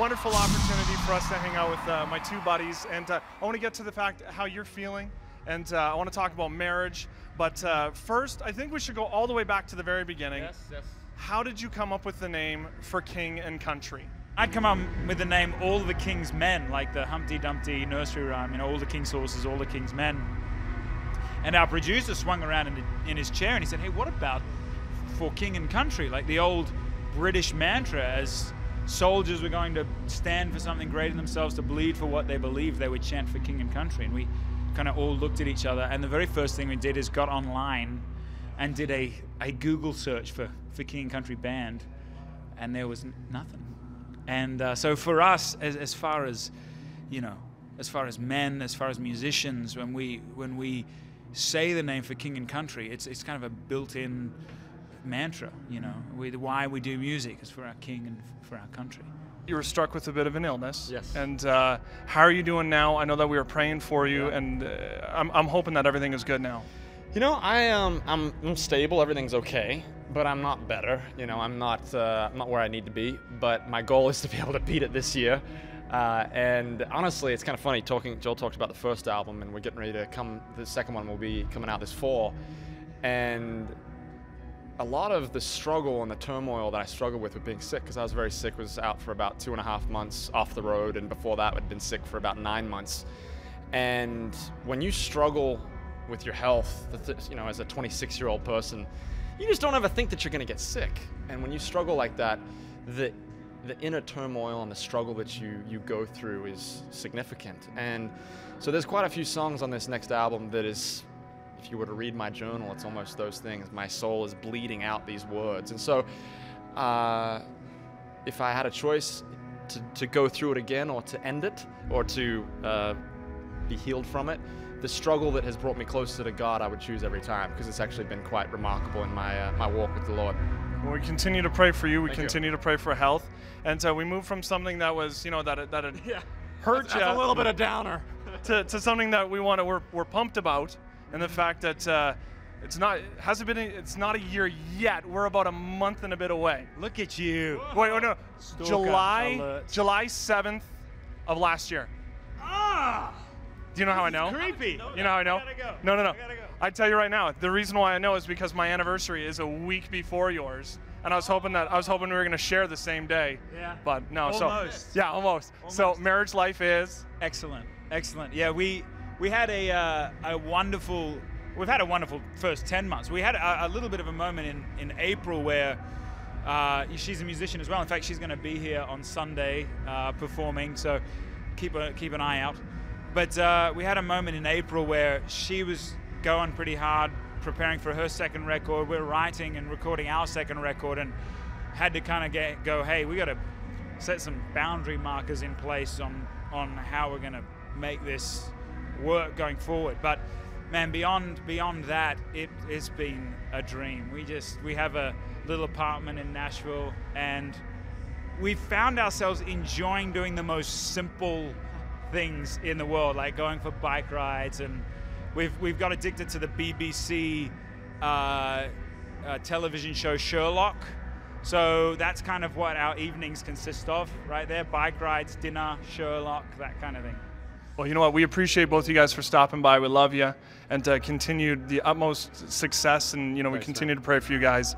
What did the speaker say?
wonderful opportunity for us to hang out with my two buddies, and I want to get to the fact how you're feeling, and I want to talk about marriage. But first, I think we should go all the way back to the very beginning. Yes, yes. How did you come up with the name For King and Country? I'd come up with the name All the King's Men, like the Humpty Dumpty nursery rhyme, you know, all the king's horses, all the king's men. And our producer swung around in his chair and he said, hey, what about For King and Country, like the old British mantra, as soldiers were going to stand for something greater than themselves, to bleed for what they believed, they would chant For King and Country. And we kind of all looked at each other, and the very first thing we did is got online and did a Google search for King and Country band, and there was nothing. And so for us, as far as, you know, as far as men, as far as musicians, when we say the name For King and Country, it's kind of a built-in mantra, you know. Why we do music is for our king and for our country. You were struck with a bit of an illness. Yes. And how are you doing now? I know that we were praying for you, yeah. and I'm hoping that everything is good now. You know, I'm stable. Everything's okay, but I'm not better. You know, I'm not where I need to be. But my goal is to be able to beat it this year. And honestly, it's kind of funny talking. Joel talked about the first album, and we're getting ready to come. The second one will be coming out this fall, and a lot of the struggle and the turmoil that I struggled with being sick, because I was very sick, was out for about 2.5 months off the road, and before that I'd been sick for about 9 months. And when you struggle with your health, you know, as a 26-year-old person, you just don't ever think that you're going to get sick. And when you struggle like that, the inner turmoil and the struggle that you go through is significant. And so there's quite a few songs on this next album that is, if you were to read my journal, it's almost those things. My soul is bleeding out these words. And so if I had a choice to go through it again, or to end it, or to be healed from it, the struggle that has brought me closer to God, I would choose every time, because it's actually been quite remarkable in my walk with the Lord. Well, we continue to pray for you. We Thank continue to pray for health. And so we moved from something that was, you know, that had Yeah. hurt you, That's a little bit of downer, to something that we're pumped about, and the fact that it's not a year yet. We're about a month and a bit away. Look at you. Wait, no, Stalker July alert. 7th of last year. Ah! Do you know how I know? Creepy. You know how I know? I gotta go. No. I gotta go. I tell you right now, the reason why I know is because my anniversary is a week before yours, and I was hoping we were going to share the same day. Yeah. But no. Almost. So yeah, almost. So marriage life is Excellent, excellent. Yeah, we had a wonderful. We've had a wonderful first 10 months. We had a little bit of a moment in April where she's a musician as well. In fact, she's going to be here on Sunday performing. So keep an eye out. But we had a moment in April where she was going pretty hard preparing for her second record. We're writing and recording our second record, and had to kind of go, hey, we got to set some boundary markers in place on how we're going to make this work going forward. But man, beyond that, it's been a dream. We have a little apartment in Nashville, and we found ourselves enjoying doing the most simple things in the world, like going for bike rides, and we've got addicted to the BBC television show Sherlock. So that's kind of what our evenings consist of, right there: bike rides, dinner, Sherlock, that kind of thing. Well, you know what? We appreciate both you guys for stopping by. We love you, and continue the utmost success, and you know, we continue to pray for you guys.